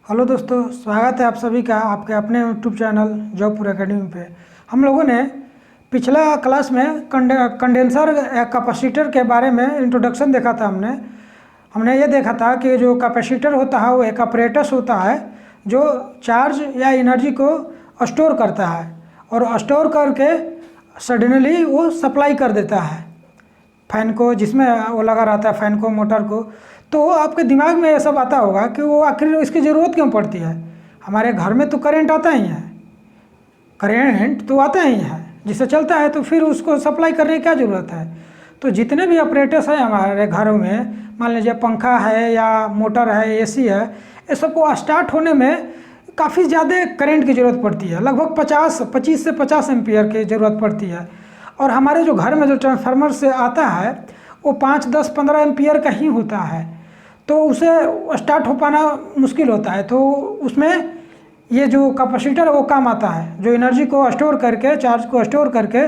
Hello दोस्तों, स्वागत है आप सभी का आपके अपने यूट्यूब चैनल जॉबपुर एकेडमी पे। हम लोगों ने पिछला क्लास में कंडेंसर या कैपेसिटर के बारे में इंट्रोडक्शन देखा था। हमने ये देखा था कि जो कैपेसिटर होता है वो एक अपरेटस होता है जो चार्ज या एनर्जी को स्टोर करता है और स्टोर करके सडनली वो सप्लाई कर देता है फैन को, जिसमें वो लगा रहता है फैन को, मोटर को। तो आपके दिमाग में ये सब आता होगा कि वो आखिर इसकी ज़रूरत क्यों पड़ती है। हमारे घर में तो करंट आता ही है, करंट तो आता ही है जिससे चलता है, तो फिर उसको सप्लाई करने की क्या ज़रूरत है। तो जितने भी ऑपरेटर्स हैं हमारे घरों में, मान लीजिए पंखा है या मोटर है, एसी है, ये सबको स्टार्ट होने में काफ़ी ज़्यादा करंट की ज़रूरत पड़ती है। लगभग 25 से 50 एम्पियर की ज़रूरत पड़ती है। और हमारे जो घर में जो ट्रांसफार्मर से आता है वो 5, 10, 15 एम्पियर का ही होता है, तो उसे स्टार्ट हो पाना मुश्किल होता है। तो उसमें ये जो कैपेसिटर है वो काम आता है, जो एनर्जी को स्टोर करके, चार्ज को स्टोर करके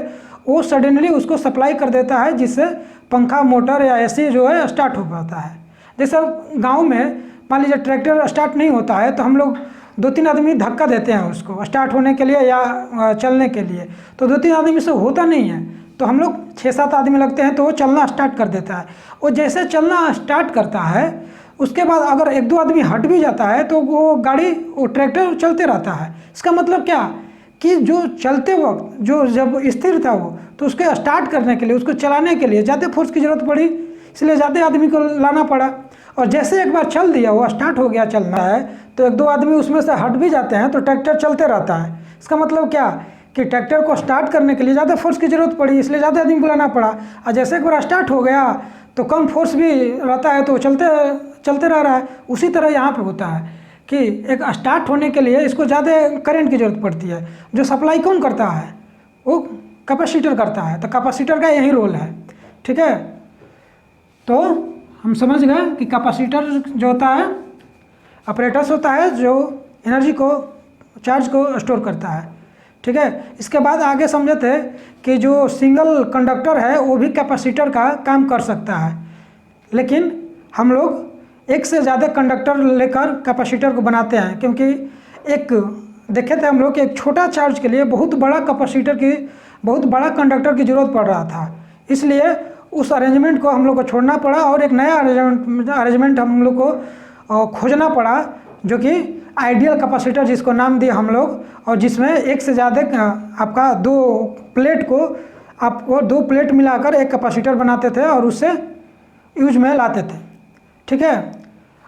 वो सडनली उसको सप्लाई कर देता है, जिससे पंखा, मोटर या एसी जो है स्टार्ट हो पाता है। जैसे गांव में मान लीजिए ट्रैक्टर स्टार्ट नहीं होता है तो हम लोग 2-3 आदमी धक्का देते हैं उसको स्टार्ट होने के लिए या चलने के लिए, तो 2-3 आदमी से होता नहीं है, तो हम लोग 6-7 आदमी लगते हैं तो वो चलना स्टार्ट कर देता है। वो जैसे चलना स्टार्ट करता है उसके बाद अगर 1-2 आदमी हट भी जाता है तो वो गाड़ी, वो ट्रैक्टर चलते रहता है। इसका मतलब क्या कि जो चलते वक्त जो जब स्थिर था वो, तो उसके स्टार्ट करने के लिए, उसको चलाने के लिए ज़्यादा फोर्स की ज़रूरत पड़ी, इसलिए ज़्यादा आदमी को लाना पड़ा। और जैसे एक बार चल दिया, वो स्टार्ट हो गया चलना है, तो 1-2 आदमी उसमें से हट भी जाते हैं तो ट्रैक्टर चलते रहता है। इसका मतलब क्या कि ट्रैक्टर को स्टार्ट करने के लिए ज़्यादा फोर्स की ज़रूरत पड़ी, इसलिए ज़्यादा आदमी को लाना पड़ा। और जैसे एक बार स्टार्ट हो गया तो कम फोर्स भी रहता है तो चलते रह रहा है। उसी तरह यहाँ पे होता है कि एक स्टार्ट होने के लिए इसको ज़्यादा करंट की ज़रूरत पड़ती है। जो सप्लाई कौन करता है? वो कैपेसिटर करता है। तो कैपेसिटर का यही रोल है, ठीक है। तो हम समझ गए कि कैपेसिटर जो होता है ऑपरेटर्स होता है जो एनर्जी को, चार्ज को स्टोर करता है, ठीक है। इसके बाद आगे समझे थे कि जो सिंगल कंडक्टर है वो भी कैपेसिटर का काम कर सकता है, लेकिन हम लोग एक से ज़्यादा कंडक्टर लेकर कैपेसिटर को बनाते हैं, क्योंकि एक देखे थे हम लोग कि एक छोटा चार्ज के लिए बहुत बड़ा कैपेसिटर की, बहुत बड़ा कंडक्टर की ज़रूरत पड़ रहा था। इसलिए उस अरेंजमेंट को हम लोग को छोड़ना पड़ा और एक नया अरेंजमेंट हम लोग को खोजना पड़ा, जो कि आइडियल कैपेसिटर जिसको नाम दिए हम लोग, और जिसमें एक से ज़्यादा आपका 2 प्लेट को, आप वो 2 प्लेट मिलाकर एक कैपेसिटर बनाते थे और उससे यूज में लाते थे, ठीक है।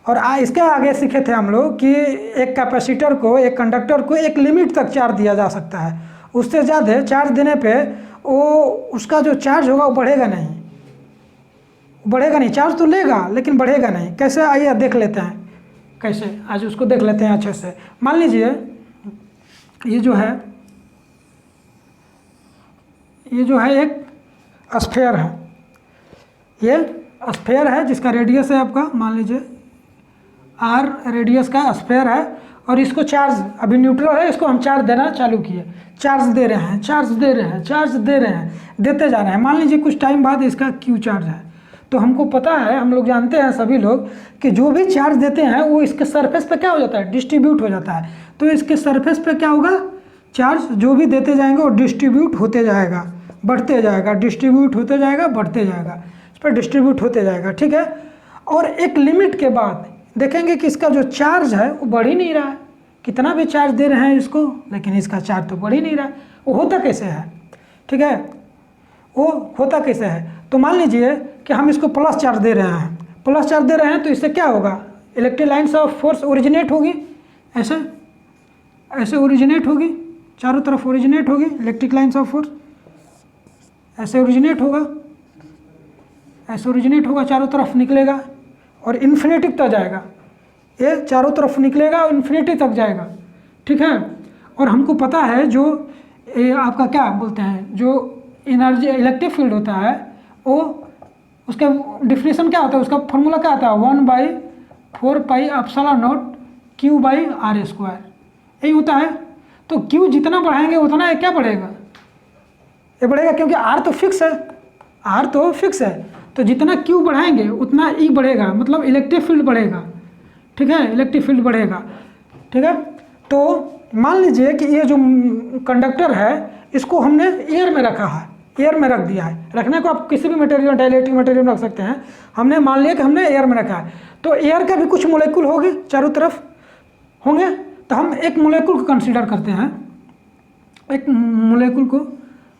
और इसके आगे सीखे थे हम लोग कि एक कैपेसिटर को, एक कंडक्टर को एक लिमिट तक चार्ज दिया जा सकता है। उससे ज़्यादा चार्ज देने पे वो उसका जो चार्ज होगा वो बढ़ेगा नहीं, चार्ज तो लेगा लेकिन बढ़ेगा नहीं। कैसे, आइए देख लेते हैं कैसे, आज उसको देख लेते हैं अच्छे से। मान लीजिए ये जो है एक स्फेयर है, ये स्फेयर है जिसका रेडियस है आपका, मान लीजिए r रेडियस का स्फेयर है, और इसको चार्ज, अभी न्यूट्रल है, इसको हम चार्ज देना चालू किए, चार्ज दे रहे हैं, देते जा रहे हैं। मान लीजिए कुछ टाइम बाद इसका Q चार्ज है, तो हमको पता है, हम लोग जानते हैं सभी लोग कि जो भी चार्ज देते हैं वो इसके सरफेस पे क्या हो जाता है, डिस्ट्रीब्यूट हो जाता है। तो इसके सरफेस पे क्या होगा, चार्ज जो भी देते जाएंगे वो डिस्ट्रीब्यूट होते जाएगा, बढ़ते जाएगा, डिस्ट्रीब्यूट होते जाएगा, बढ़ते जाएगा, इस पर डिस्ट्रीब्यूट होते जाएगा, ठीक है। और एक लिमिट के बाद देखेंगे कि इसका जो चार्ज है वो बढ़ ही नहीं रहा है, कितना भी चार्ज दे रहे हैं इसको, लेकिन इसका चार्ज तो बढ़ ही नहीं रहा है। वो होता कैसे है, ठीक है, वो होता कैसे है। तो मान लीजिए कि हम इसको प्लस चार्ज दे रहे हैं, तो इससे क्या होगा, electric lines of force originate होगी, ऐसे ओरिजिनेट होगी, चारों तरफ ओरिजिनेट होगी इलेक्ट्रिक लाइन्स ऑफ फोर्स, ऐसे ओरिजिनेट होगा, चारों तरफ निकलेगा और इन्फिनिटी तक जाएगा। ये चारों तरफ निकलेगा और इन्फिनिटी तक जाएगा, ठीक है। और हमको पता है जो ये आपका क्या बोलते हैं, जो एनर्जी इलेक्ट्रिक फील्ड होता है वो, उसका डिफिनेशन क्या होता है, उसका फॉर्मूला क्या आता है, 1/4πε0 Q/r², यही होता है। तो Q जितना बढ़ाएंगे उतना ये क्या बढ़ेगा, ये बढ़ेगा, क्योंकि R तो फिक्स है, तो जितना Q बढ़ाएंगे उतना E बढ़ेगा, मतलब इलेक्ट्रिक फील्ड बढ़ेगा, ठीक है, इलेक्ट्रिक फील्ड बढ़ेगा। ठीक है। तो मान लीजिए कि ये जो कंडक्टर है इसको हमने एयर में रखा है, एयर में रख दिया है। रखने को आप किसी भी मटेरियल, डाइलेक्ट्रिक मटेरियल में रख सकते हैं। हमने मान लिया कि हमने एयर में रखा है, तो एयर का भी कुछ मोलेकुल होंगे, चारों तरफ होंगे। तो हम एक मोलेकुल को कंसीडर करते हैं, एक मोलेकुल को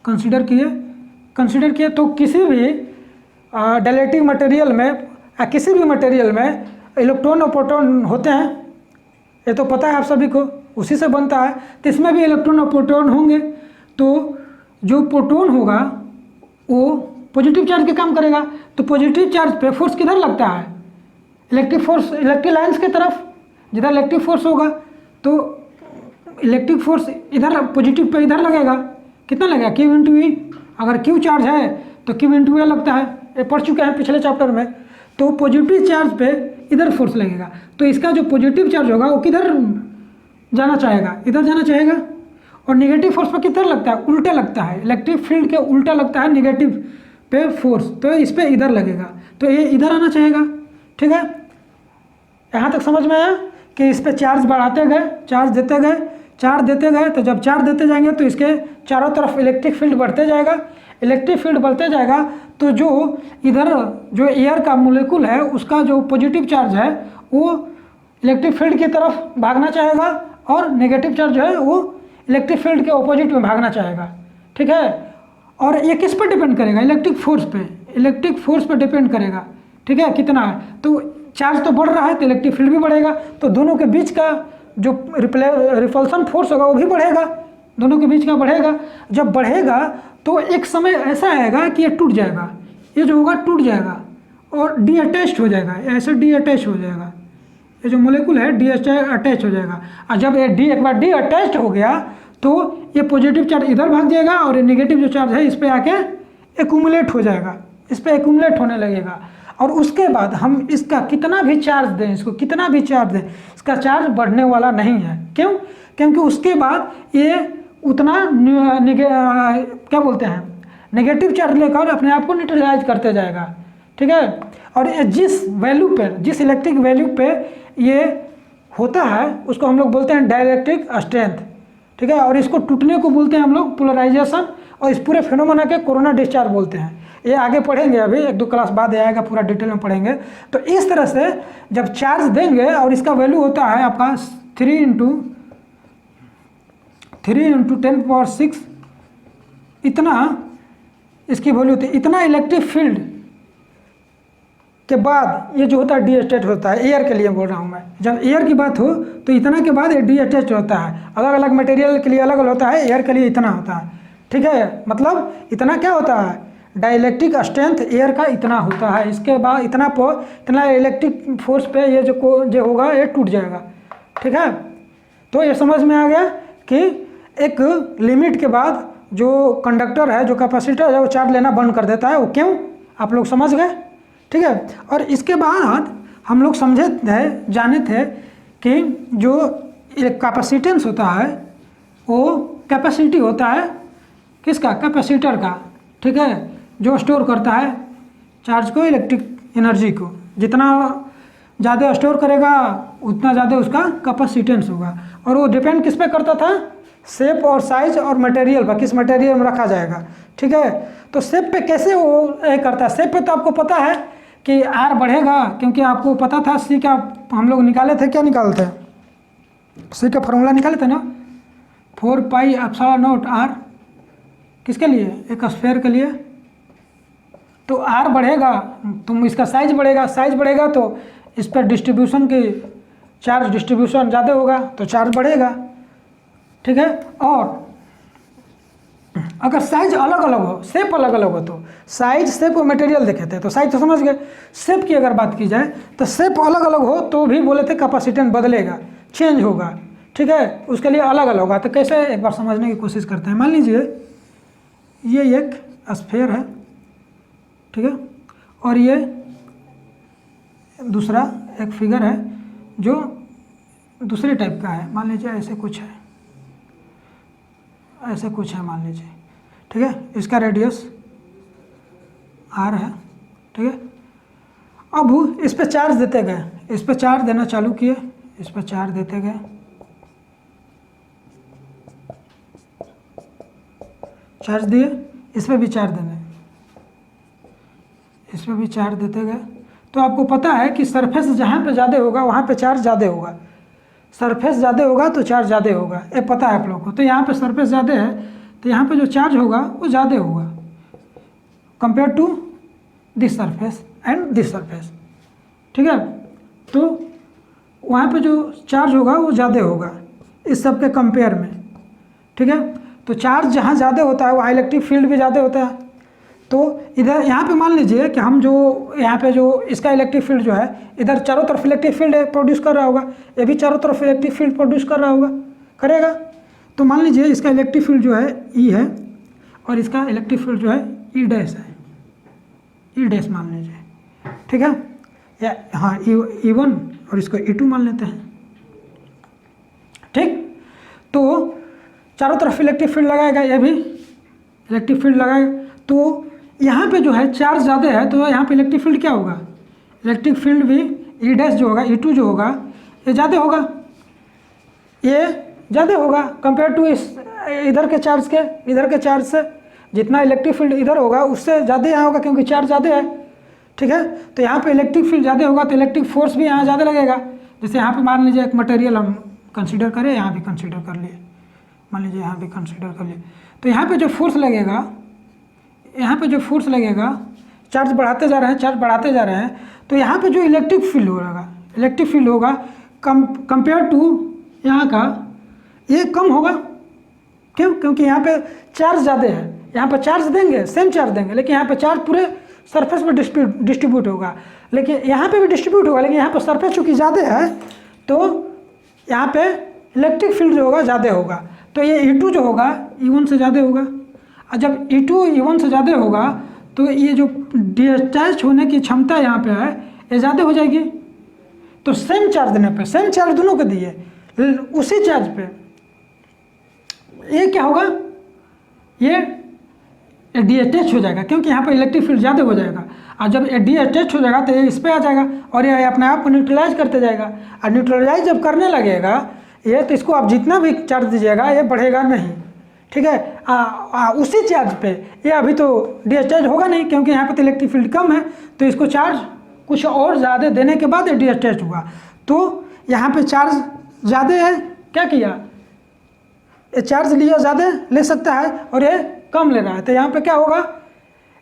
कंसीडर किए तो किसी भी डाइलेक्ट्रिक मटेरियल में, किसी भी मटेरियल में इलेक्ट्रॉन और प्रोटॉन होते हैं, ये तो पता है आप सभी को, उसी से बनता है। तो इसमें भी इलेक्ट्रॉन और प्रोटॉन होंगे। तो जो प्रोटॉन होगा वो पॉजिटिव चार्ज के काम करेगा। तो पॉजिटिव चार्ज पे फोर्स किधर लगता है? इलेक्ट्रिक फोर्स, इलेक्ट्रिक लाइन्स की तरफ। जिधर इलेक्ट्रिक फोर्स होगा तो इलेक्ट्रिक फोर्स इधर पॉजिटिव पे इधर लगेगा। कितना लगेगा? Q into V। अगर Q चार्ज है तो Q इंटू V लगता है, ये पढ़ चुके हैं पिछले चैप्टर में। तो पॉजिटिव चार्ज पे इधर फोर्स लगेगा, तो इसका जो पॉजिटिव चार्ज होगा वो किधर जाना चाहेगा? इधर जाना चाहेगा। और नेगेटिव फोर्स पे किधर लगता है? उल्टा लगता है। इलेक्ट्रिक फील्ड के उल्टा लगता है नेगेटिव पे फोर्स, तो इस पे इधर लगेगा, तो ये इधर आना चाहेगा। ठीक है, यहाँ तक समझ में आया कि इस पे चार्ज बढ़ाते गए, चार्ज देते गए, तो जब चार्ज देते जाएंगे तो इसके चारों तरफ इलेक्ट्रिक फील्ड बढ़ते जाएगा। इलेक्ट्रिक फील्ड बढ़ते जाएगा तो जो इधर जो एयर का मोलेकुल है उसका जो पॉजिटिव चार्ज है वो इलेक्ट्रिक फील्ड की तरफ भागना चाहेगा, और नेगेटिव चार्ज जो है वो इलेक्ट्रिक फील्ड के ऑपोजिट में भागना चाहेगा। ठीक है, और ये किस पर डिपेंड करेगा? इलेक्ट्रिक फोर्स पे, इलेक्ट्रिक फोर्स पे डिपेंड करेगा। ठीक है, कितना है, तो चार्ज तो बढ़ रहा है तो इलेक्ट्रिक फील्ड भी बढ़ेगा, तो दोनों के बीच का जो रिपल्सन फोर्स होगा वो भी बढ़ेगा, दोनों के बीच का बढ़ेगा। जब बढ़ेगा तो एक समय ऐसा आएगा कि ये टूट जाएगा, ये जो होगा टूट जाएगा और डी अटैच हो जाएगा, ऐसे डी अटैच हो जाएगा। ये जो मोलेकुल है डी अटैच हो जाएगा, और जब ये एक बार डी अटैच हो गया तो ये पॉजिटिव चार्ज इधर भाग जाएगा और ये नेगेटिव जो चार्ज है इस पर आके एक्यूमुलेट हो जाएगा, इस पर एक्यूमुलेट होने लगेगा। और उसके बाद हम इसका कितना भी चार्ज दें, इसको कितना भी चार्ज दें, इसका चार्ज बढ़ने वाला नहीं है। क्यों? क्योंकि उसके बाद ये उतना क्या बोलते हैं, नेगेटिव चार्ज लेकर अपने आप को न्यूट्रलाइज करते जाएगा। ठीक है, और ये जिस वैल्यू पर, जिस इलेक्ट्रिक वैल्यू पे ये होता है उसको हम लोग बोलते हैं डाइलेक्ट्रिक स्ट्रेंथ। ठीक है, और इसको टूटने को बोलते हैं हम लोग पोलराइजेशन, और इस पूरे फिनोमेना के कोरोना डिस्चार्ज बोलते हैं। ये आगे पढ़ेंगे, अभी एक दो क्लास बाद आएगा, पूरा डिटेल में पढ़ेंगे। तो इस तरह से जब चार्ज देंगे और इसका वैल्यू होता है आपका 3 इंटू 10⁶, इतना इसकी वैल्यू होती है। इतना इलेक्ट्रिक फील्ड के बाद ये जो होता है डी अटैच होता है। एयर के लिए बोल रहा हूँ मैं, जब एयर की बात हो तो इतना के बाद ये डी अटैच होता है। अलग अलग मटेरियल के लिए अलग अलग होता है, एयर के लिए इतना होता है। ठीक है, मतलब इतना क्या होता है, डाइलेक्ट्रिक स्ट्रेंथ एयर का इतना होता है। इसके बाद इतना इलेक्ट्रिक फोर्स पे ये जो होगा ये टूट जाएगा। ठीक है, तो ये समझ में आ गया कि एक लिमिट के बाद जो कंडक्टर है, जो कैपेसिटर है, वो चार्ज लेना बंद कर देता है। वो क्यों, आप लोग समझ गए। ठीक है, और इसके बाद हम लोग जाने थे कि जो कैपेसिटेंस होता है वो कैपेसिटी होता है किसका, कैपेसिटर का। ठीक है, जो स्टोर करता है चार्ज को, इलेक्ट्रिक एनर्जी को, जितना ज़्यादा स्टोर करेगा उतना ज़्यादा उसका कैपेसिटेंस होगा। और वो डिपेंड किस पे करता था, शेप और साइज और मटेरियल पर, किस मटेरियल में रखा जाएगा। ठीक है, तो शेप पे कैसे वो करता है, शेप पे तो आपको पता है कि आर बढ़ेगा, क्योंकि आपको पता था सी का हम लोग निकाले थे, क्या निकालते हैं, सी का फॉर्मूला निकाले थे ना, 4πε0 आर, किसके लिए, एक स्फीयर के लिए। तो आर बढ़ेगा तो इसका साइज बढ़ेगा तो इस पर डिस्ट्रीब्यूशन की, चार्ज डिस्ट्रीब्यूशन ज़्यादा होगा तो चार्ज बढ़ेगा। ठीक है, और अगर साइज अलग अलग हो, शेप अलग अलग हो, तो साइज, शेप और मटेरियल देखे थे, तो साइज तो समझ गए। शेप की अगर बात की जाए तो शेप अलग अलग हो तो भी बोले थे कैपेसिटेंस बदलेगा, चेंज होगा। ठीक है, उसके लिए अलग अलग होगा। तो कैसे, एक बार समझने की कोशिश करते हैं। मान लीजिए ये एक स्फीयर है, ठीक है, और ये दूसरा एक फिगर है जो दूसरे टाइप का है। मान लीजिए ऐसे कुछ है, मान लीजिए। ठीक है, इसका रेडियस आर है। ठीक है, अब इस पे चार्ज देते गए, इस पे चार्ज देना चालू किए, इस पे चार्ज देते गए, चार्ज दिए, इस पर भी चार्ज देने, इस पर भी चार्ज देते गए। तो आपको पता है कि सरफेस जहाँ पे ज़्यादा होगा वहाँ पे चार्ज ज़्यादा होगा, सरफेस ज़्यादा होगा तो चार्ज ज़्यादा होगा, ये पता है आप लोग को। तो यहाँ पे सरफेस ज़्यादा है तो यहाँ पे जो चार्ज होगा वो ज़्यादा होगा compare to this surface and this surface, ठीक है। तो वहाँ पे जो चार्ज होगा वो ज़्यादा होगा इस सब के कंपेयर में, ठीक है। तो चार्ज जहाँ ज़्यादा होता है वहाँ इलेक्ट्रिक फील्ड भी ज़्यादा होता है। तो इधर यहाँ पे मान लीजिए कि हम जो यहाँ पे जो इसका इलेक्ट्रिक फील्ड जो है इधर चारों तरफ इलेक्ट्रिक फील्ड प्रोड्यूस कर रहा होगा, ये भी चारों तरफ इलेक्ट्रिक फील्ड प्रोड्यूस कर रहा होगा, करेगा। तो मान लीजिए इसका इलेक्ट्रिक फील्ड जो है ई है और इसका इलेक्ट्रिक फील्ड जो है ई डैश है, ई डैश मान लीजिए, ठीक है। या हाँ ई वन और इसको ई टू मान लेते हैं, ठीक। तो चारों तरफ इलेक्ट्रिक फील्ड लगाएगा, ये भी इलेक्ट्रिक फील्ड लगाएगा। तो यहाँ पे जो है चार्ज ज़्यादा है तो यहाँ पे इलेक्ट्रिक फील्ड क्या होगा, इलेक्ट्रिक फील्ड भी ई डैश जो होगा ई टू जो होगा ये ज़्यादा होगा, ये ज़्यादा होगा कंपेयर टू इस इधर के चार्ज के, इधर के चार्ज से जितना इलेक्ट्रिक फील्ड इधर होगा उससे ज़्यादा यहाँ होगा क्योंकि चार्ज ज़्यादा है, ठीक है। तो यहाँ पे इलेक्ट्रिक फील्ड ज़्यादा होगा तो इलेक्ट्रिक फोर्स भी यहाँ ज़्यादा लगेगा। जैसे यहाँ पे मान लीजिए एक मटेरियल हम कंसीडर करें, यहाँ भी कंसीडर कर लिए, मान लीजिए यहाँ भी कंसीडर कर लिए। तो यहाँ पे जो फोर्स लगेगा, यहाँ पे जो फोर्स लगेगा, चार्ज बढ़ाते जा रहे हैं, चार्ज बढ़ाते जा रहे हैं, तो यहाँ पे जो इलेक्ट्रिक फील्ड होगा, इलेक्ट्रिक फील्ड होगा कंपेयर टू यहाँ का ये कम होगा। क्यों? क्योंकि यहाँ पे चार्ज ज़्यादा है, यहाँ पे चार्ज देंगे सेम चार्ज देंगे लेकिन यहाँ पे चार्ज पूरे सरफेस पर डिस्ट्रीब्यूट होगा, लेकिन यहाँ पे भी डिस्ट्रीब्यूट होगा लेकिन यहाँ पर सरफेस चूँकि ज़्यादा है तो यहाँ पे इलेक्ट्रिक फील्ड जो होगा ज़्यादा होगा। तो ये E2 जो होगा E1 से ज़्यादा होगा, और जब E2 E1 से ज़्यादा होगा तो ये जो डिस्चार्ज होने की क्षमता यहाँ पे है ये ज़्यादा हो जाएगी। तो सेम चार्ज देने पे, सेम चार्ज दोनों को दिए उसी चार्ज पे ये क्या होगा, ये डीअटैच हो जाएगा क्योंकि यहाँ पर इलेक्ट्रिक फील्ड ज़्यादा हो जाएगा। और जब ये डीअटैच हो जाएगा तो ये इस पर आ जाएगा और ये अपने आप को न्यूट्रलाइज करते जाएगा, और न्यूट्रलाइज जब करने लगेगा ये तो इसको आप जितना भी चार्ज दीजिएगा ये बढ़ेगा नहीं, ठीक है। उसी चार्ज पे ये अभी तो डीअटैच होगा नहीं क्योंकि यहाँ पे तो इलेक्ट्रिक फील्ड कम है, तो इसको चार्ज कुछ और ज़्यादा देने के बाद ये डीअटैच हुआ। तो यहाँ पे चार्ज ज़्यादा है, क्या किया, ये चार्ज लिया ज़्यादा ले सकता है और ये कम ले रहा है, तो यहाँ पे क्या होगा,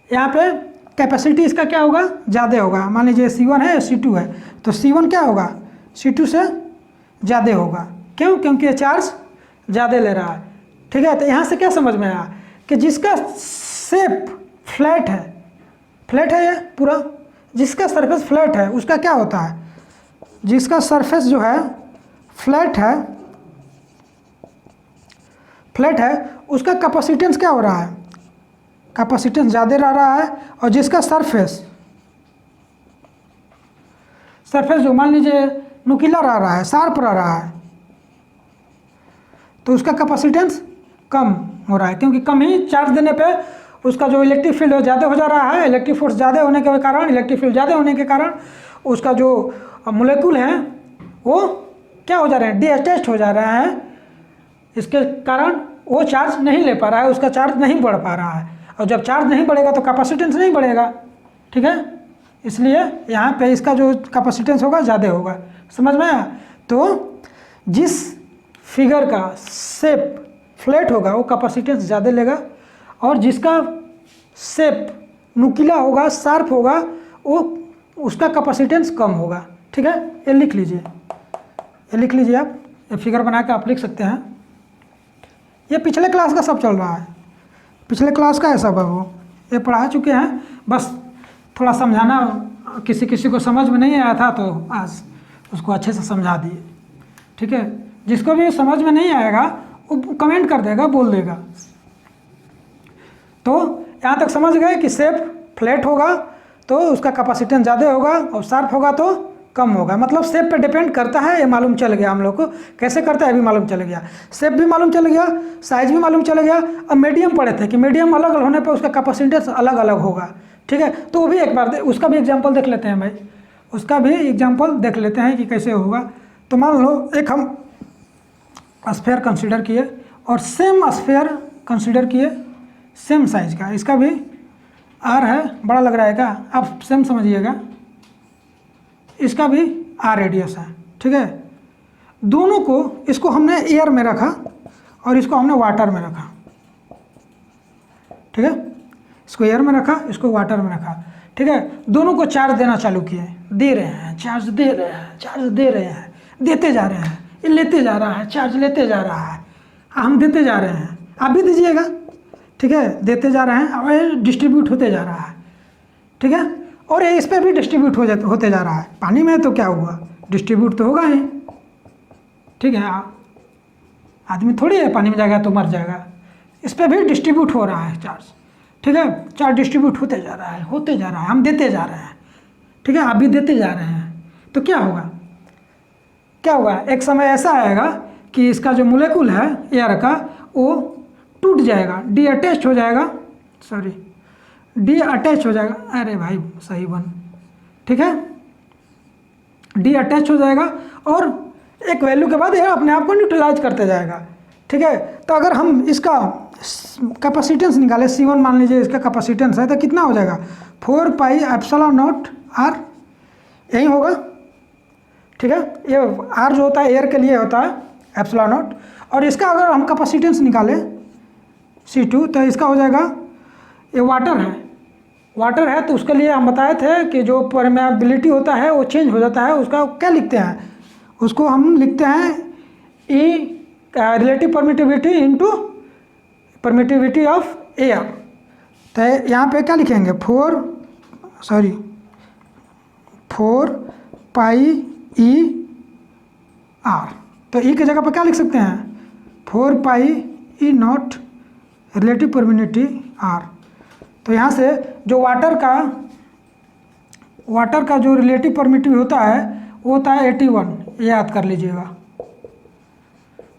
यहाँ पे कैपेसिटी इसका क्या होगा, ज़्यादा होगा। मान लीजिए C1 है C2 है तो C1 क्या होगा, C2 से ज़्यादा होगा। क्यों? क्योंकि ये चार्ज ज़्यादा ले रहा है, ठीक है। तो यहाँ से क्या समझ में आया कि जिसका शेप फ्लैट है, फ्लैट है ये पूरा, जिसका सरफेस फ्लैट है उसका क्या होता है, जिसका सरफेस जो है फ्लैट है, फ्लैट है उसका कैपेसिटेंस क्या हो रहा है, कैपेसिटेंस ज़्यादा रह रहा है। और जिसका सरफेस जो मान लीजिए नुकीला रह रहा है, शार्प रह रहा है, तो उसका कैपेसिटेंस कम हो रहा है क्योंकि कम ही चार्ज देने पे उसका जो इलेक्ट्रिक फील्ड ज़्यादा हो जा रहा है, इलेक्ट्रिक फोर्स ज़्यादा होने के कारण, इलेक्ट्रिक फील्ड ज़्यादा होने के कारण उसका जो मोलेक्यूल हैं वो क्या हो जा रहे हैं, डीअटैच्ड हो जा रहे हैं। इसके कारण वो चार्ज नहीं ले पा रहा है, उसका चार्ज नहीं बढ़ पा रहा है, और जब चार्ज नहीं बढ़ेगा तो कैपेसिटेंस नहीं बढ़ेगा, ठीक है। इसलिए यहाँ पे इसका जो कैपेसिटेंस होगा ज़्यादा होगा, समझ में आया। तो जिस फिगर का शेप फ्लैट होगा वो कैपेसिटेंस ज़्यादा लेगा, और जिसका शेप नुकीला होगा, शार्प होगा, वो उसका कैपेसिटेंस कम होगा, ठीक है। ये लिख लीजिए, ये लिख लीजिए आप, ये फिगर बना के आप लिख सकते हैं। ये पिछले क्लास का सब चल रहा है, पिछले क्लास का है सब, है वो ये पढ़ा चुके हैं, बस थोड़ा समझाना, किसी को समझ में नहीं आया था तो आज उसको अच्छे से समझा दिए, ठीक है। जिसको भी समझ में नहीं आएगा वो कमेंट कर देगा, बोल देगा। तो यहाँ तक समझ गए कि शेप फ्लैट होगा तो उसका कैपेसिटेंस ज़्यादा होगा और शार्प होगा तो कम होगा, मतलब शेप पे डिपेंड करता है, ये मालूम चल गया हम लोग को। कैसे करता है भी मालूम चल गया, शेप भी मालूम चल गया, साइज भी मालूम चल गया। अब मीडियम पढ़े थे कि मीडियम अलग होने पे उसका कैपेसिटेंस अलग अलग होगा, ठीक है। तो वो भी एक बार उसका भी एग्जांपल देख लेते हैं भाई, उसका भी एग्जांपल देख लेते हैं कि कैसे होगा। तो मान लो एक हम स्फीयर कंसीडर किए और सेम स्फीयर कंसीडर किए, सेम साइज का, इसका भी आर है, बड़ा लग रहा है क्या, आप सेम समझिएगा, इसका भी आर रेडियस है, ठीक है। दोनों को, इसको हमने एयर में रखा और इसको हमने वाटर में रखा, ठीक है, इसको एयर में रखा, इसको वाटर में रखा, ठीक है। दोनों को चार्ज देना चालू किए, दे रहे हैं, चार्ज दे रहे हैं, चार्ज दे रहे हैं, देते जा रहे हैं, ये लेते जा रहा है, चार्ज लेते जा रहा है, हम देते जा रहे हैं, आप भी दीजिएगा, ठीक है, देते जा रहे हैं और ये डिस्ट्रीब्यूट होते जा रहा है, ठीक है। और ये इस पर भी डिस्ट्रीब्यूट होते जा रहा है, पानी में तो क्या हुआ, डिस्ट्रीब्यूट तो होगा ही, ठीक है। आदमी थोड़ी है पानी में जाएगा तो मर जाएगा, इस पर भी डिस्ट्रीब्यूट हो रहा है चार्ज, ठीक है। चार्ज डिस्ट्रीब्यूट होते जा रहा है, होते जा रहा है, हम देते जा रहे हैं, ठीक है, आप भी देते जा रहे हैं, तो क्या होगा, क्या होगा, एक समय ऐसा आएगा कि इसका जो मोलेकुल है एयर का वो टूट जाएगा, डी अटैच हो जाएगा, सॉरी डी अटैच हो जाएगा, अरे भाई सही बन, ठीक है, डी अटैच हो जाएगा और एक वैल्यू के बाद ये अपने आप को न्यूट्रलाइज करते जाएगा, ठीक है। तो अगर हम इसका कैपेसिटेंस निकाले, C1 मान लीजिए इसका कैपेसिटेंस है, तो कितना हो जाएगा 4 पाई एप्सिलॉन नॉट आर, यही होगा, ठीक है। ये आर जो होता है एयर के लिए होता है एप्सिलॉन नॉट, और इसका अगर हम कैपेसिटेंस निकालें C2 तो इसका हो जाएगा, ये वाटर है तो उसके लिए हम बताए थे कि जो परमेबिलिटी होता है वो चेंज हो जाता है, उसका क्या लिखते हैं, उसको हम लिखते हैं E relative permittivity into permittivity of air. तो यहाँ पे क्या लिखेंगे 4 पाई ई आर, तो ई की जगह पर क्या लिख सकते हैं 4 पाई ई नॉट रिलेटिव परमिटिविटी आर। तो यहाँ से जो वाटर का जो रिलेटिव परमिटिविटी होता है वो होता है 81, ये याद कर लीजिएगा।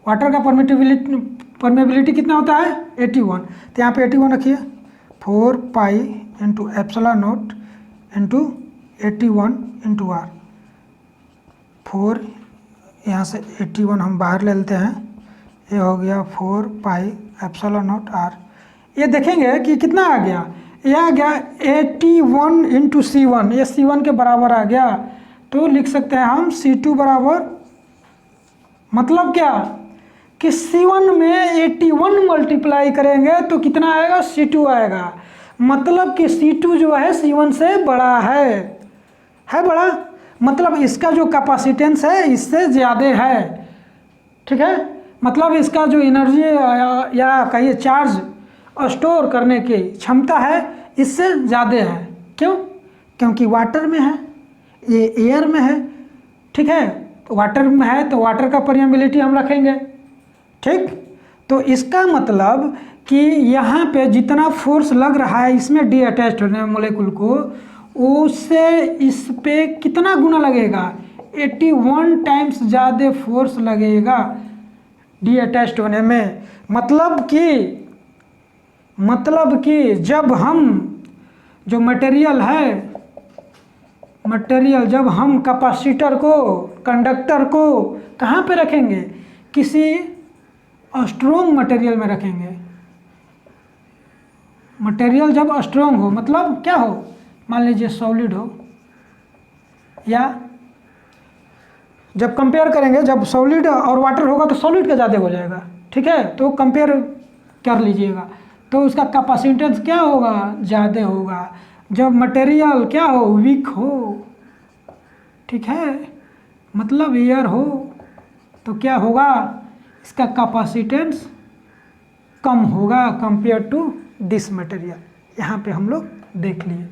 वाटर का परमेबिलिटी कितना होता है 81, तो यहाँ पे 81 रखिए, 4 pi into epsilon not into 81 into r, 4 यहाँ से 81 हम बाहर ले लेते हैं, ये हो गया 4 पाई एप्सिलॉन नॉट आर। ये देखेंगे कि कितना आ गया, ये आ गया 81 इंटू C1, ये C1 के बराबर आ गया, तो लिख सकते हैं हम C2 बराबर, मतलब क्या कि C1 में 81 मल्टीप्लाई करेंगे तो कितना आएगा C2 आएगा, मतलब कि C2 जो है C1 से बड़ा है बड़ा, मतलब इसका जो कैपेसिटेंस है इससे ज़्यादा है, ठीक है। मतलब इसका जो एनर्जी या कहिए चार्ज स्टोर करने की क्षमता है इससे ज़्यादा है, क्यों, क्योंकि वाटर में है, ये एयर में है, ठीक है। तो वाटर में है तो वाटर का परमेबिलिटी हम रखेंगे, ठीक। तो इसका मतलब कि यहाँ पे जितना फोर्स लग रहा है इसमें डी अटैच होने में मोलेकुल को, उससे इस पे कितना गुना लगेगा 81 टाइम्स ज़्यादा फोर्स लगेगा डी अटैच होने में। मतलब कि जब हम जो मटेरियल जब हम कैपेसिटर को, कंडक्टर को कहाँ पे रखेंगे, किसी स्ट्रॉन्ग मटेरियल में रखेंगे। मटेरियल जब स्ट्रॉन्ग हो, मतलब क्या हो, मान लीजिए सॉलिड हो, या जब कंपेयर करेंगे, जब सॉलिड और वाटर होगा तो सॉलिड का ज़्यादा हो जाएगा, ठीक है। तो कंपेयर कर लीजिएगा तो उसका कैपेसिटेंस क्या होगा, ज़्यादा होगा। जब मटेरियल क्या हो, वीक हो, ठीक है, मतलब एयर हो, तो क्या होगा, इसका कैपेसिटेंस कम होगा कंपेयर टू दिस मटेरियल। यहाँ पे हम लोग देख लिए,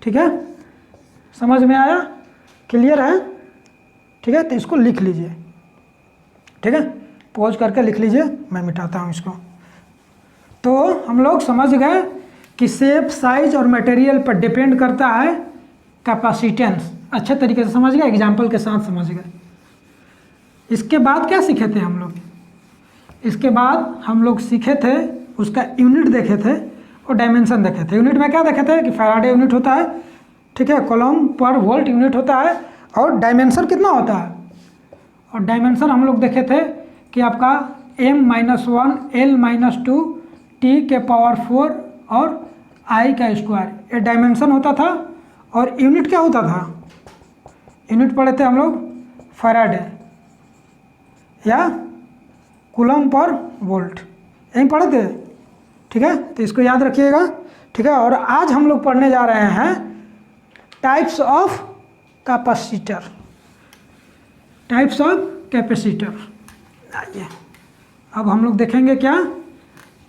ठीक है, समझ में आया, क्लियर है, ठीक है। तो इसको लिख लीजिए, ठीक है, पॉज करके लिख लीजिए, मैं मिटाता हूँ इसको। तो हम लोग समझ गए कि शेप, साइज और मटेरियल पर डिपेंड करता है कैपेसिटेंस, अच्छे तरीके से समझ गए, एग्जाम्पल के साथ समझ गए। इसके बाद क्या सीखे थे हम लोग, इसके बाद हम लोग सीखे थे, उसका यूनिट देखे थे और डायमेंशन देखे थे। यूनिट में क्या देखे थे कि फैराडे यूनिट होता है, ठीक है, कूलम्ब पर वोल्ट यूनिट होता है, और डायमेंशन कितना होता है, और डायमेंशन हम लोग देखे थे कि आपका m-1 l-2 टी के पावर 4 और आई का स्क्वायर, ये डायमेंशन होता था। और यूनिट क्या होता था, यूनिट पढ़े थे हम लोग फैराडे या कूलम पर वोल्ट, यही पढ़े थे। ठीक है, तो इसको याद रखिएगा। ठीक है, और आज हम लोग पढ़ने जा रहे हैं types of capacitor, types of capacitor. आइए अब हम लोग देखेंगे क्या,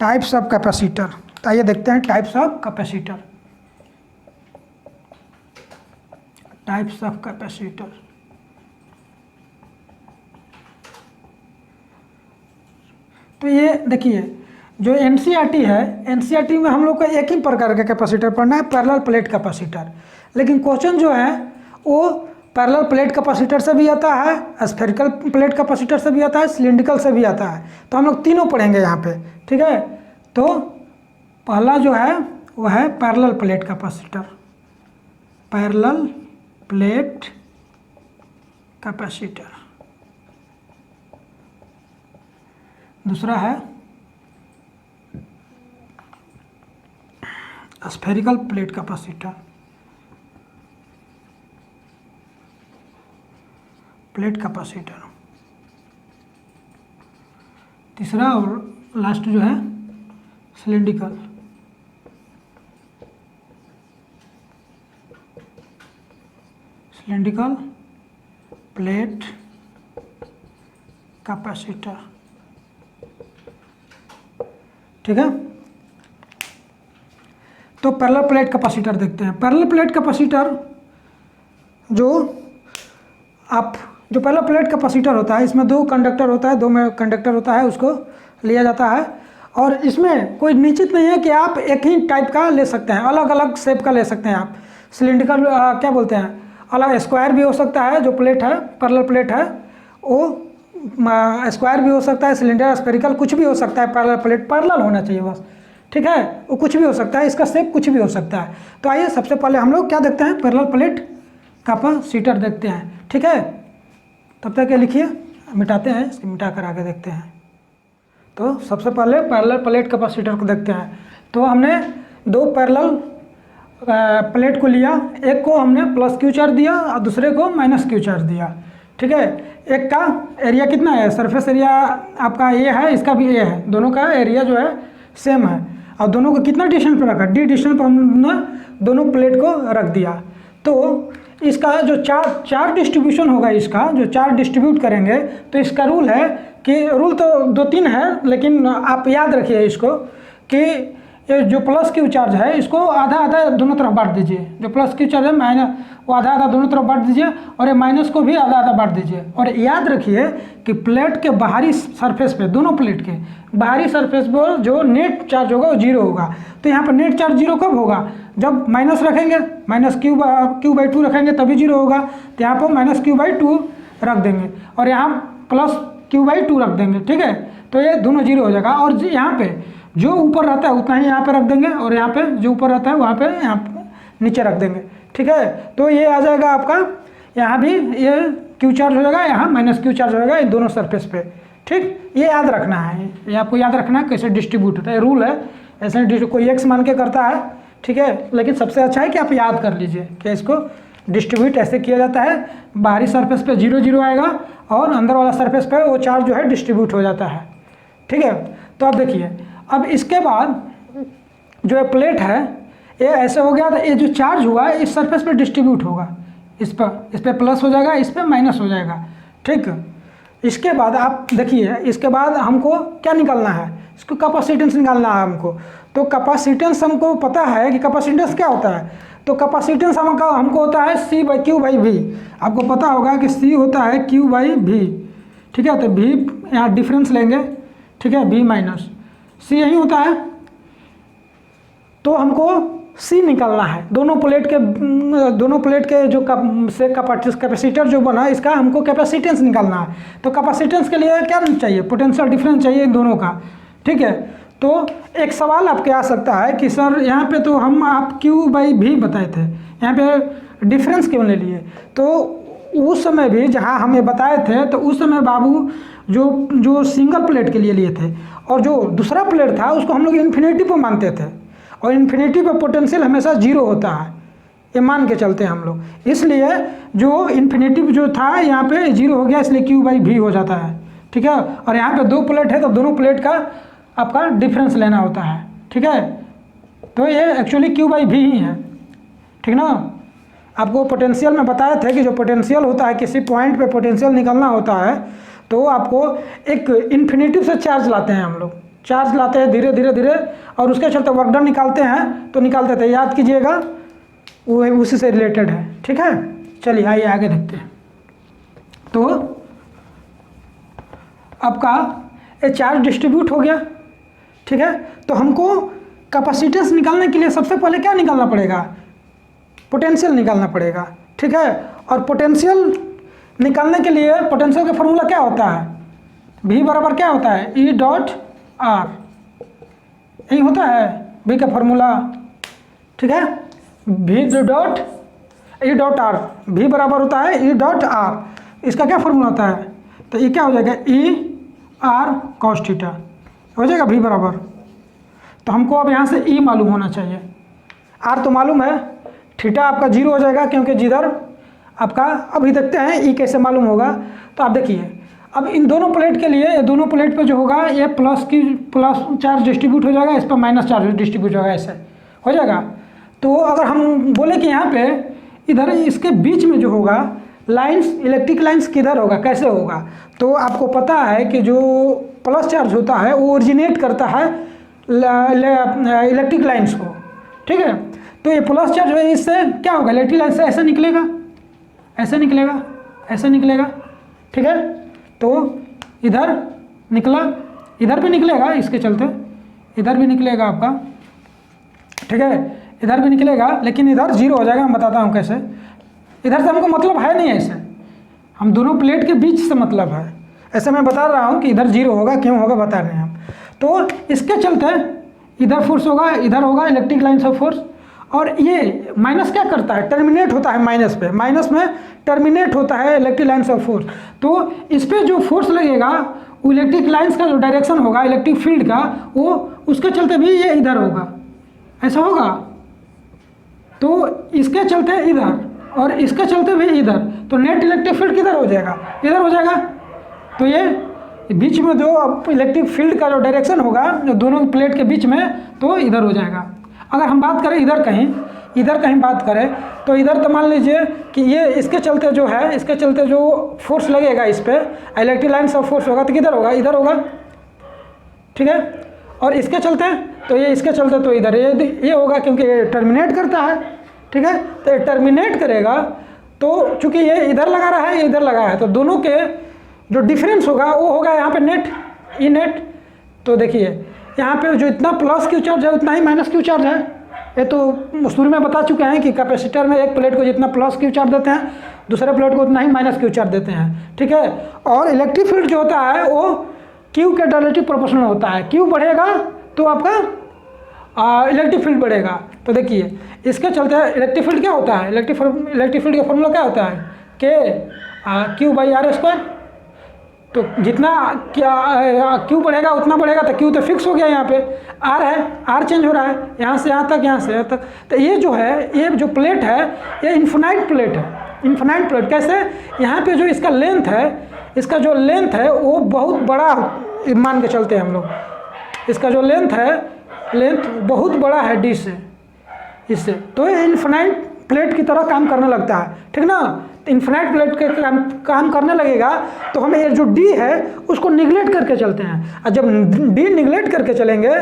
टाइप्स ऑफ कैपेसिटर। तो आइए देखते हैं types of capacitor. Types of capacitor, तो ये देखिए जो एनसीईआरटी है, एनसीईआरटी में हम लोग को एक ही प्रकार का कैपेसिटर पढ़ना है, पैरेलल प्लेट कैपेसिटर। लेकिन क्वेश्चन जो है वो पैरेलल प्लेट कैपेसिटर से भी आता है, स्फेरिकल प्लेट कैपेसिटर से भी आता है, सिलिंड्रिकल से भी आता है। तो हम लोग तीनों पढ़ेंगे यहाँ पे। ठीक है, तो पहला जो है वो है parallel plate capacitor, parallel plate capacitor. दूसरा है spherical plate capacitor, plate capacitor. तीसरा और लास्ट जो है सिलिंड्रिकल, सिलिंड्रिकल प्लेट कैपेसिटर। ठीक है, तो पैरेलल प्लेट कैपेसिटर देखते हैं। पैरेलल प्लेट कैपेसिटर जो पैरेलल प्लेट कैपेसिटर होता है, इसमें दो कंडक्टर होता है, दो में कंडक्टर होता है, उसको लिया जाता है। और इसमें कोई निश्चित नहीं है कि आप एक ही टाइप का ले सकते हैं, अलग अलग शेप का ले सकते हैं आप। सिलिंड्रिकल क्या बोलते हैं, अलग स्क्वायर भी हो सकता है, जो प्लेट है पैरेलल प्लेट है वो स्क्वायर भी हो सकता है, सिलेंडर स्फेरिकल कुछ भी हो सकता है। पैरेलल प्लेट पैरेलल होना चाहिए बस। ठीक है, वो कुछ भी हो सकता है, इसका शेप कुछ भी हो सकता है। तो आइए सबसे पहले हम लोग क्या देखते हैं, पैरेलल प्लेट कैपेसिटर देखते हैं। ठीक है, तब तक ये लिखिए, मिटाते हैं, इसको मिटा कर आगे देखते हैं। तो सबसे पहले पैरेलल प्लेट कैपेसिटर को देखते हैं। तो हमने दो पैरेलल प्लेट को लिया, एक को हमने प्लस क्यू चार्ज दिया और दूसरे को माइनस क्यू चार्ज दिया। ठीक है, एक का एरिया कितना है, सरफेस एरिया आपका ए है, इसका भी ए है, दोनों का एरिया जो है सेम है। और दोनों को कितना डिस्टेंस पर रखा, डी डिस्टेंस पर हमने दोनों प्लेट को रख दिया। तो इसका जो चार डिस्ट्रीब्यूशन होगा, इसका जो चार डिस्ट्रीब्यूट करेंगे, तो इसका रूल है कि रूल तो 2-3 है, लेकिन आप याद रखिए इसको कि ये जो प्लस क्यू चार्ज है इसको आधा आधा दोनों तरफ बांट दीजिए। जो प्लस क्यू चार्ज है माइनस, वो आधा आधा दोनों तरफ बांट दीजिए, और ये माइनस को भी आधा आधा बांट दीजिए। और याद रखिए कि प्लेट के बाहरी सरफेस पे, दोनों प्लेट के बाहरी सरफेस पर जो नेट चार्ज होगा वो 0 होगा। तो यहाँ पर नेट चार्ज 0 कब होगा, जब माइनस रखेंगे, माइनस Q/2 रखेंगे तभी 0 होगा। तो यहाँ पर माइनस Q/2 रख देंगे और यहाँ प्लस Q/2 रख देंगे। ठीक है, तो ये दोनों 0 हो जाएगा। और यहाँ पे जो ऊपर रहता है उतना ही यहाँ पे रख देंगे, और यहाँ पे जो ऊपर रहता है वहाँ पे यहाँ नीचे रख देंगे। ठीक है, तो ये आ जाएगा आपका, यहाँ भी ये क्यू चार्ज हो जाएगा, यहाँ माइनस क्यू चार्ज हो जाएगा इन दोनों सरफेस पे। ठीक, ये याद रखना है, ये आपको याद रखना है कैसे डिस्ट्रीब्यूट होता है, रूल है ऐसे। कोई एक्स मान के करता है, ठीक है, लेकिन सबसे अच्छा है कि आप याद कर लीजिए कि इसको डिस्ट्रीब्यूट ऐसे किया जाता है। बाहरी सरफेस पे 0-0 आएगा और अंदर वाला सरफेस पे वो चार्ज जो है डिस्ट्रीब्यूट हो जाता है। ठीक है, तो अब देखिए, अब इसके बाद जो है प्लेट है, ये ऐसे हो गया, तो ये जो चार्ज हुआ है इस सरफेस पे डिस्ट्रीब्यूट होगा, इस पर प्लस हो जाएगा, इस पर माइनस हो जाएगा। ठीक, इसके बाद आप देखिए, इसके बाद हमको क्या निकालना है, इसको कैपेसिटेंस निकालना है हमको। तो कैपेसिटेंस हमको पता है कि कैपेसिटेंस क्या होता है। तो कैपेसिटेंस हमको होता है C/Q/V। आपको पता होगा कि C होता है Q/V। ठीक है, तो V यहाँ डिफरेंस लेंगे, ठीक है, V माइनस C यही होता है। तो हमको C निकालना है, दोनों प्लेट के जो कैपेसिटर जो बना, इसका हमको कैपेसिटेंस निकालना है। तो कैपेसिटेंस के लिए क्या चाहिए, पोटेंशियल डिफरेंस चाहिए इन दोनों का। ठीक है, तो एक सवाल आपके आ सकता है कि सर यहाँ पे तो आप Q/V बताए थे, यहाँ पे डिफरेंस क्यों ले लिए। तो उस समय भी जहाँ हमें बताए थे तो उस समय बाबू जो सिंगल प्लेट के लिए लिए थे, और जो दूसरा प्लेट था उसको हम लोग इन्फिनिटी पे मानते थे, और इन्फिनिटी पे पोटेंशियल हमेशा जीरो होता है, ये मान के चलते हैं हम लोग। इसलिए जो इन्फिनिटी जो था यहाँ पे जीरो हो गया, इसलिए क्यू बाई भी हो जाता है, ठीक है। और यहाँ पे 2 प्लेट है तो दोनों प्लेट का आपका डिफरेंस लेना होता है, ठीक है। तो ये एक्चुअली क्यू बाई भी ही है, ठीक ना। आपको पोटेंशियल में बताए थे कि जो पोटेंशियल होता है, किसी पॉइंट पे पोटेंशियल निकलना होता है तो आपको एक इन्फिनिटी से चार्ज लाते हैं, हम लोग चार्ज लाते हैं धीरे धीरे धीरे, और उसके चलते वर्क डन निकालते हैं, तो निकालते थे, याद कीजिएगा, वो उसी से रिलेटेड है, ठीक है। चलिए आइए आगे देखते हैं। तो आपका ये चार्ज डिस्ट्रीब्यूट हो गया, ठीक है। तो हमको कैपेसिटेंस निकालने के लिए सबसे पहले क्या निकालना पड़ेगा, पोटेंशियल निकालना पड़ेगा, ठीक है। और पोटेंशियल निकालने के लिए पोटेंशियल का फॉर्मूला क्या होता है, V बराबर क्या होता है, E डॉट R, यही होता है V का फॉर्मूला, ठीक है। V dot E dot R, V बराबर होता है E डॉट R, इसका क्या फॉर्मूला होता है, तो ये क्या हो जाएगा, E R cos थीटा हो जाएगा V बराबर। तो हमको अब यहाँ से E मालूम होना चाहिए, R तो मालूम है, थीटा आपका 0 हो जाएगा, क्योंकि जिधर आपका, अभी देखते हैं E कैसे मालूम होगा। तो आप देखिए, अब इन दोनों प्लेट के लिए, दोनों प्लेट पे जो होगा ये प्लस चार्ज डिस्ट्रीब्यूट हो जाएगा, इस पर माइनस चार्ज डिस्ट्रीब्यूट होगा, ऐसे हो जाएगा। तो अगर हम बोले कि यहाँ पे इधर इसके बीच में जो होगा लाइंस, इलेक्ट्रिक लाइंस किधर होगा, कैसे होगा, तो आपको पता है कि जो प्लस चार्ज होता है वो ओरिजिनेट करता है इलेक्ट्रिक लाइंस को, ठीक है। तो ये प्लस चार्ज है, इससे क्या होगा, इलेक्ट्रिक लाइन से ऐसे निकलेगा, ऐसे निकलेगा, ऐसे निकलेगा, ठीक है। तो इधर निकला, इधर भी निकलेगा, इसके चलते इधर भी निकलेगा आपका, ठीक है, इधर भी निकलेगा, लेकिन इधर 0 हो जाएगा। मैं बताता हूँ कैसे। इधर से हमको मतलब है नहीं, ऐसे हम दोनों प्लेट के बीच से मतलब है, ऐसे मैं बता रहा हूँ कि इधर 0 होगा, क्यों होगा बता रहे हैं हम। तो इसके चलते इधर फोर्स होगा, इधर होगा इलेक्ट्रिक लाइन ऑफ फोर्स, और ये माइनस क्या करता है, टर्मिनेट होता है माइनस पे, माइनस में टर्मिनेट होता है इलेक्ट्रिक लाइन्स ऑफ फोर्स। तो इस पर जो फोर्स लगेगा वो इलेक्ट्रिक लाइन्स का जो डायरेक्शन होगा इलेक्ट्रिक फील्ड का, वो उसके चलते भी ये इधर होगा, ऐसा होगा। तो इसके चलते इधर और इसके चलते भी इधर, तो नेट इलेक्ट्रिक फील्ड किधर हो जाएगा, इधर हो जाएगा। तो ये बीच में जो इलेक्ट्रिक फील्ड का जो डायरेक्शन होगा जो दोनों प्लेट के बीच में, तो इधर हो जाएगा। अगर हम बात करें इधर कहीं बात करें, तो इधर तो मान लीजिए कि ये इसके चलते जो है, इसके चलते जो फोर्स लगेगा इस पर इलेक्ट्रिक लाइन्स ऑफ फोर्स होगा, तो किधर होगा, इधर होगा, ठीक है। और इसके चलते तो ये इसके चलते तो इधर ये होगा, क्योंकि ये टर्मिनेट करता है, ठीक है। तो ये टर्मिनेट करेगा, तो चूंकि ये इधर लगा रहा है, ये इधर लगा है, तो दोनों के जो डिफरेंस होगा वो होगा यहाँ पे नेट, ई नेट। तो देखिए यहाँ पे जो इतना प्लस क्यू चार्ज है उतना ही माइनस क्यू चार्ज है। ये तो शुरू में बता चुके हैं कि कैपेसिटर में एक प्लेट को जितना प्लस क्यू चार्ज देते हैं, दूसरे प्लेट को उतना ही माइनस क्यू चार्ज देते हैं, ठीक है। और इलेक्ट्रिक फील्ड जो होता है वो क्यू के डायरेक्टिव प्रोपोर्शनल होता है, क्यू बढ़ेगा तो आपका इलेक्ट्रिक फील्ड बढ़ेगा। तो देखिए इसके चलते इलेक्ट्रिक फील्ड क्या होता है, इलेक्ट्रिक फील्ड का फॉर्मूला क्या होता है, के क्यू बाई आर स्क्वायर। तो जितना क्यू बढ़ेगा उतना बढ़ेगा, तो क्यू तो फिक्स हो गया, यहाँ पे आर है, आर चेंज हो रहा है यहाँ से यहाँ तक, यहाँ से यहाँ तक। तो ये जो है, ये जो प्लेट है ये इन्फिनाइट प्लेट है, इन्फिनाइट प्लेट। कैसे, यहाँ पे जो इसका लेंथ है, इसका जो लेंथ है वो बहुत बड़ा मान के चलते हैं हम लोग, इसका जो लेंथ है, लेंथ बहुत बड़ा है डी से, इससे, तो ये इन्फिनाइट प्लेट की तरह काम करने लगता है, ठीक ना। इन्फिनाइट प्लेट के काम करने लगेगा तो हमें ये जो डी है उसको निगलेक्ट करके चलते हैं, और जब डी निगलेक्ट करके चलेंगे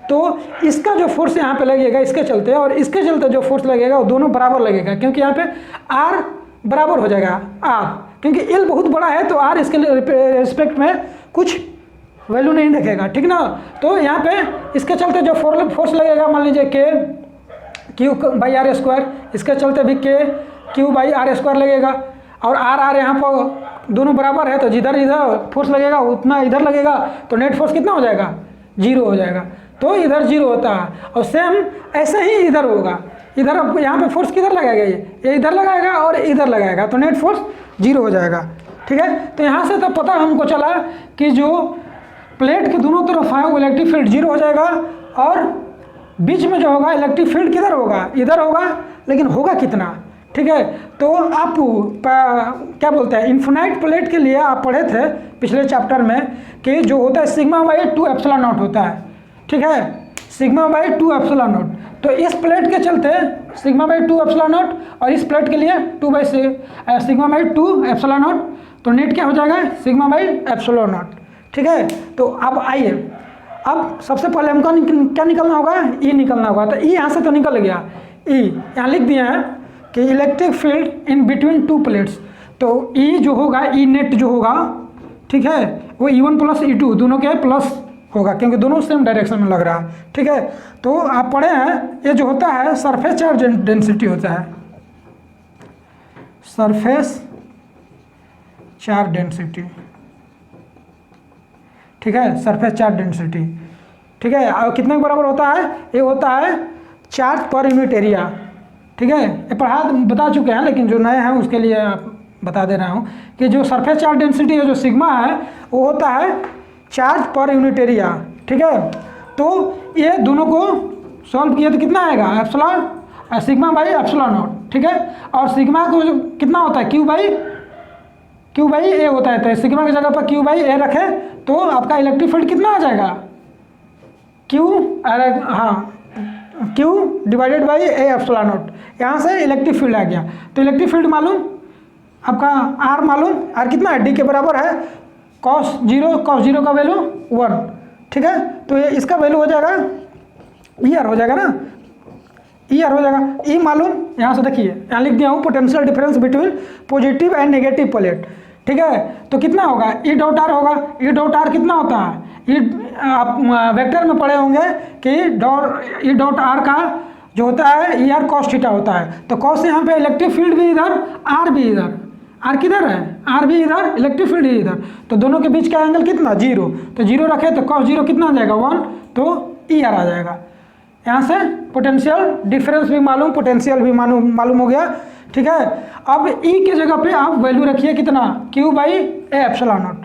तो इसका जो फोर्स यहाँ पे लगेगा इसके चलते, और इसके चलते जो फोर्स लगेगा वो दोनों बराबर लगेगा, क्योंकि यहाँ पे आर बराबर हो जाएगा आर, क्योंकि एल बहुत बड़ा है तो आर इसके रिस्पेक्ट में कुछ वैल्यू नहीं रखेगा, ठीक ना। तो यहाँ पे इसके चलते जो फोर्स लगेगा, मान लीजिए के क्यू बाई आर स्क्वायर, इसके चलते भी के क्यू बाई आर स्क्वायर लगेगा, और आर यहाँ पर दोनों बराबर है, तो जिधर इधर फोर्स लगेगा उतना इधर लगेगा, तो नेट फोर्स कितना हो जाएगा, 0 हो जाएगा। तो इधर 0 होता है, और सेम ऐसे ही इधर होगा, इधर अब यहाँ पे फोर्स किधर लगाएगा, ये इधर लगाएगा और इधर लगाएगा, तो नेट फोर्स 0 हो जाएगा। ठीक है, तो यहाँ से तो पता हमको चला कि जो प्लेट के दोनों तरफ है वो इलेक्ट्रिक फील्ड 0 हो जाएगा, और बीच में जो होगा इलेक्ट्रिक फील्ड किधर होगा, इधर होगा, लेकिन होगा कितना। ठीक है, तो आप क्या बोलते हैं, इन्फिनाइट प्लेट के लिए आप पढ़े थे पिछले चैप्टर में कि जो होता है सिग्मा बाई 2 एप्सिलॉन नॉट होता है। ठीक है, सिग्मा बाई 2 एप्सिलॉन नॉट, तो इस प्लेट के चलते सिग्मा बाई 2 एप्सिलॉन नॉट, और इस प्लेट के लिए सिग्मा बाई 2 एप्सिलॉन नॉट, तो नेट क्या हो जाएगा, सिग्मा बाई एप्सिलॉन नॉट। ठीक है, तो अब आइए, अब सबसे पहले हमको क्या निकलना होगा, ई निकलना होगा। तो ई यहाँ से तो निकल गया, ई यहाँ लिख दिए हैं कि electric field in between 2 plates, तो ई जो होगा, ई नेट जो होगा, ठीक है, वो E1 प्लस E2 दोनों के प्लस होगा, क्योंकि दोनों सेम डायरेक्शन में लग रहा है। ठीक है, तो आप पढ़े हैं ये जो होता है सरफेस चार्ज डेंसिटी होता है, सरफेस चार्ज डेंसिटी। ठीक है, सरफेस चार्ज डेंसिटी। ठीक है, और कितने के बराबर होता है, ये होता है चार्ज पर यूनिट एरिया। ठीक है, ये बता चुके हैं, लेकिन जो नए हैं उसके लिए बता दे रहा हूँ कि जो सरफेस चार्ज डेंसिटी है, जो सिग्मा है, वो होता है चार्ज पर यूनिट एरिया। ठीक है, तो ये दोनों को सॉल्व किया तो कितना आएगा, epsilon sigma by epsilon not. ठीक है, और सिग्मा को कितना होता है, क्यू बाई ए होता है, तो सिग्मा की जगह पर क्यू बाई ए रखे तो आपका इलेक्ट्रिक फील्ड कितना आ जाएगा, Q divided by A epsilon not. यहाँ से इलेक्ट्रिक फील्ड आ गया, तो इलेक्ट्रिक फील्ड मालूम आपका, आर मालूम, आर कितना है, डी के बराबर है cos 0 का वैल्यू 1। ठीक है, तो ये इसका वैल्यू हो जाएगा ER हो जाएगा ना, ER हो जाएगा। ई मालूम, यहाँ से देखिए, यहाँ लिख दिया हूँ potential difference between positive and negative plate. ठीक है, तो कितना होगा, ई डॉट आर होगा। ई डॉट आर कितना होता है, आप वेक्टर में पढ़े होंगे कि ई डॉट आर का जो होता है ER cos थीटा होता है, तो cos यहाँ पे इलेक्ट्रिक फील्ड भी इधर, आर भी इधर, आर किधर है, आर भी इधर, इलेक्ट्रिक फील्ड ही इधर, तो दोनों के बीच का एंगल कितना, 0, तो 0 रखे तो cos 0 कितना आ जाएगा, 1, तो ER आ जाएगा। यहाँ से पोटेंशियल डिफरेंस भी मालूम, पोटेंशियल भी मालूम हो गया। ठीक है, अब E की जगह पे आप वैल्यू रखिए कितना, Q by A epsilon not,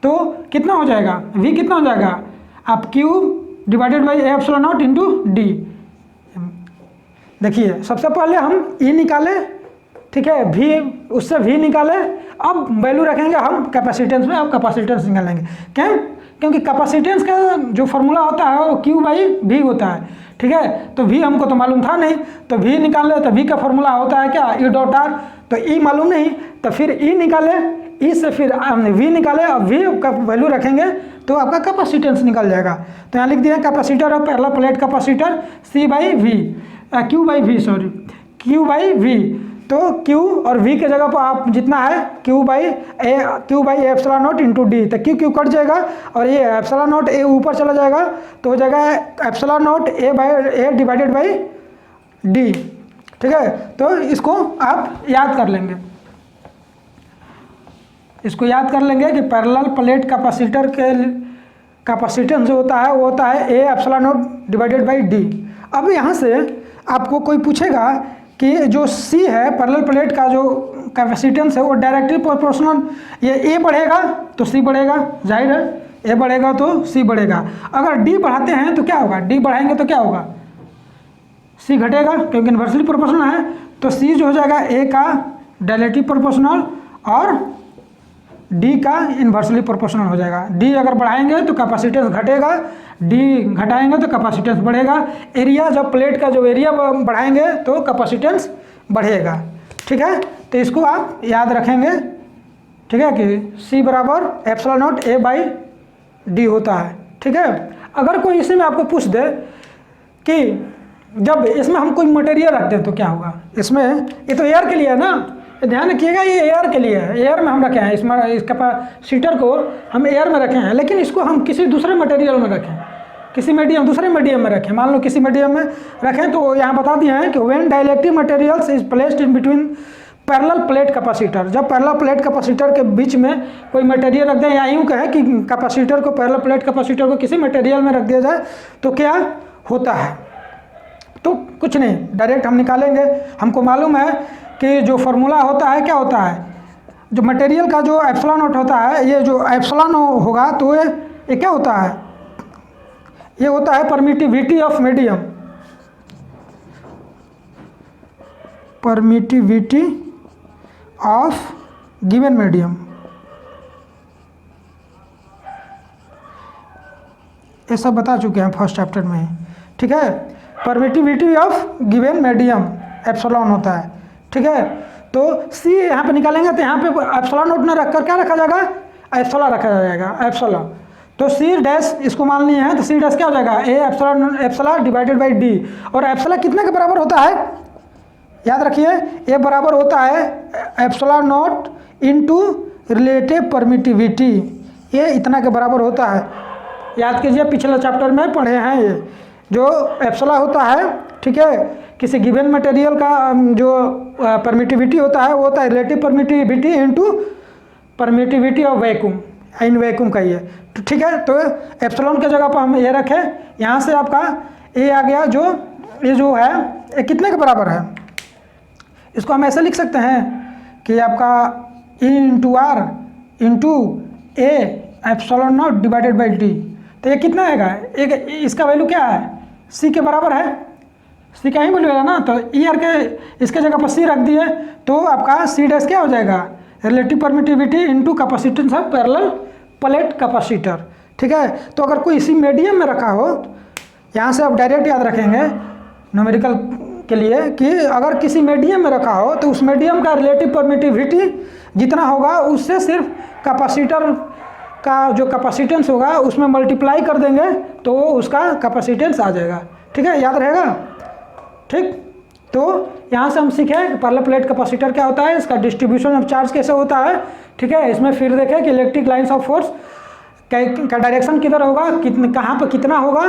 तो कितना हो जाएगा, V कितना हो जाएगा, आप Q divided by A epsilon not into D. देखिए, सबसे पहले हम E निकाले, ठीक है, V, उससे V निकाले, अब वैल्यू रखेंगे हम कैपेसिटेंस में, अब कैपेसिटेंस निकालेंगे। क्यों, क्योंकि कैपेसिटेंस का जो फॉर्मूला होता है वो Q बाई V होता है। ठीक है, तो V हमको तो मालूम था नहीं, तो V निकाले, तो V का फॉर्मूला होता है क्या, E डॉट आर, तो E मालूम नहीं, तो फिर E निकाले, E से फिर V निकाले, अब V का वैल्यू रखेंगे तो आपका कैपेसिटेंस निकल जाएगा। तो यहाँ लिख दिया कैपेसिटर और parallel plate capacitor Q by V, तो Q और V के जगह पर आप जितना है Q by A epsilon not into D, तो Q कट जाएगा और ये एप्सिलॉन नॉट ए ऊपर चला जाएगा, तो हो जाएगा epsilon not a divided by D. ठीक है, तो इसको आप याद कर लेंगे, इसको याद कर लेंगे कि पैरेलल प्लेट कैपेसिटर के कैपेसिटेंस जो होता है वो होता है ए epsilon not divided by D. अब यहाँ से आपको कोई पूछेगा कि जो C है पैरेलल प्लेट का जो कैपेसिटेंस है वो डायरेक्टली प्रोपोर्शनल, ये A बढ़ेगा तो C बढ़ेगा, जाहिर है A बढ़ेगा तो C बढ़ेगा। अगर D बढ़ाते हैं तो क्या होगा, D बढ़ाएंगे तो क्या होगा, C घटेगा, क्योंकि इन्वर्सली प्रोपोर्शनल है, तो C जो हो जाएगा A का डायरेक्टली प्रोपोर्शनल और D का इन्वर्सली प्रोपोर्शनल हो जाएगा। D अगर बढ़ाएंगे तो कैपेसिटेंस घटेगा, D घटाएंगे तो कैपेसिटेंस बढ़ेगा। एरिया, जब प्लेट का जो एरिया बढ़ाएंगे तो कैपेसिटेंस बढ़ेगा। ठीक है, तो इसको आप याद रखेंगे। ठीक है, कि C बराबर epsilon not A by D होता है। ठीक है, अगर कोई इसी में आपको पूछ दे कि जब इसमें हम कोई मटेरियल रखते हैं तो क्या होगा, इसमें ये तो एयर के लिए है ना, ध्यान रखिएगा ये एयर के लिए है, एयर में हम रखे हैं, इसमें इस कैपेसिटर को हम एयर में रखे हैं, लेकिन इसको हम किसी दूसरे मटेरियल में रखें, किसी दूसरे मीडियम में रखें, मान लो किसी मीडियम में रखें, तो यहाँ बता दिए हैं कि when dielectric materials is placed in between parallel plate capacitor, जब पैरेलल प्लेट कैपेसिटर के बीच में कोई मटेरियल रख दें, या यूँ कहें कि कैपेसिटर को पैरेलल प्लेट कैपेसिटर को किसी मटेरियल में रख दिया जाए तो क्या होता है। तो कुछ नहीं, डायरेक्ट हम निकालेंगे। हमको मालूम है कि जो फॉर्मूला होता है क्या होता है, जो मटेरियल का जो एप्सिलॉन नॉट होता है, ये जो एप्सिलॉन होगा तो ये क्या होता है, ये होता है permittivity of medium, permittivity of given medium. ये सब बता चुके हैं फर्स्ट चैप्टर में ही, ठीक है। Permittivity of given medium epsilon होता है, ठीक है। तो सी यहाँ पे निकालेंगे तो यहाँ पे एप्सिलॉन नोट न रखकर क्या रखा जाएगा, एप्सिलॉन रखा जाएगा, एप्सिलॉन। तो सी डैश इसको मान लिए हैं तो सी डैश क्या हो जाएगा, A epsilon, epsilon divided by D. और एप्सिलॉन कितने के बराबर होता है, याद रखिए, ये बराबर होता है epsilon not into relative permittivity, ये इतना के बराबर होता है। याद कीजिए पिछले चैप्टर में पढ़े हैं, ये जो एप्सिलॉन होता है, ठीक है, किसी गिवन मटेरियल का जो परमिटिविटी होता है वो होता है relative permittivity into permittivity of vacuum, in vacuum का ये, तो ठीक है। तो एप्सिलॉन के जगह पर हम ये रखें, यहाँ से आपका ए आ गया, जो ये जो है ये कितने के बराबर है, इसको हम ऐसे लिख सकते हैं कि आपका e into r into a epsilon not divided by d. तो ये कितना आएगा, एक इसका वैल्यू क्या है, सी के बराबर है, सी का ही वैल्यू है ना, तो ई आर के इसके जगह पर सी रख दिए तो आपका सी डैश क्या हो जाएगा, relative permittivity into capacitance of parallel plate capacitor, ठीक है। तो अगर कोई इसी मीडियम में रखा हो, यहाँ से आप डायरेक्ट याद रखेंगे न्यूमेरिकल के लिए कि अगर किसी मीडियम में रखा हो तो उस मीडियम का रिलेटिव परमिटिविटी जितना होगा उससे सिर्फ कैपेसिटर का जो कैपेसिटेंस होगा उसमें मल्टीप्लाई कर देंगे तो उसका कैपेसिटेंस आ जाएगा, ठीक है, याद रहेगा, ठीक। तो यहाँ से हम सीखे कि पैरेलल प्लेट कैपेसिटर क्या होता है, इसका डिस्ट्रीब्यूशन ऑफ चार्ज कैसे होता है, ठीक है। इसमें फिर देखें कि इलेक्ट्रिक लाइन्स ऑफ फोर्स का डायरेक्शन किधर होगा, कितने कहाँ पर कितना होगा,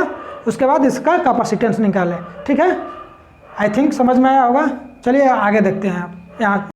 उसके बाद इसका कैपेसिटेंस निकालें, ठीक है। आई थिंक समझ में आया होगा। चलिए आगे देखते हैं आप यहाँ